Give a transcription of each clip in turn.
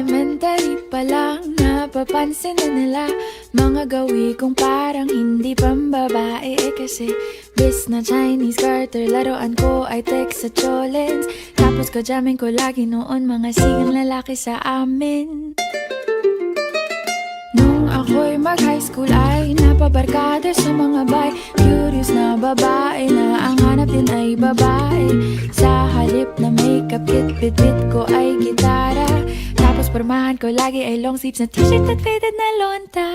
Elementary pa lang, napapansin na nila mga gawi kong parang hindi pambabae. Kasi bis na Chinese garter, laruan ko ay text sa cholens. Tapos kajamin ko lagi noon mga sigang lalaki sa amin. Nung ako'y mag-high school ay napabarkada sa mga bay. Curious na babae na ang hanap din ay babae. Sa halip na makeup kit, bit-bit ko ay gitara. Tapos pormahan ko lagi ay long sleeves na t-shirt at faded na lonta.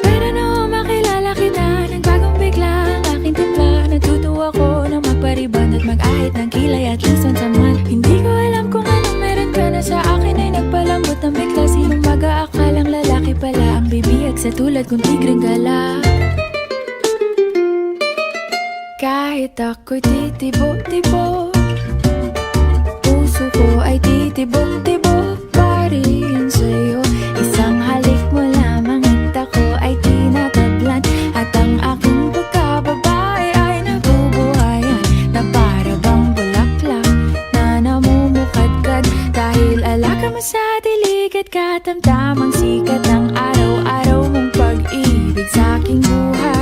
Pero nung makilala kita, nagbagong bigla ang aking timpla. Natutuwa ko na magpariban at mag-ahit ng kilay at least once a month. Hindi ko alam kung anong meron ka na sa akin ay nagpalambot ng bigla. Sinong mag-aakalang lalaki pala ang bibihag sa tulad kong tigreng gala. Kahit ako'y titibo-tibo, puso ko ay titibok-tibok pa rin sa'yo. Isang halik mo lamang at ako ay tinatablan. At ang aking pagkababae ay nabubuhayan na para bang bulaklak na namumukadkad. Dahil alaga mo sa dilig at katamtamang sikat ng araw-araw mong pag-ibig sa aking buhay.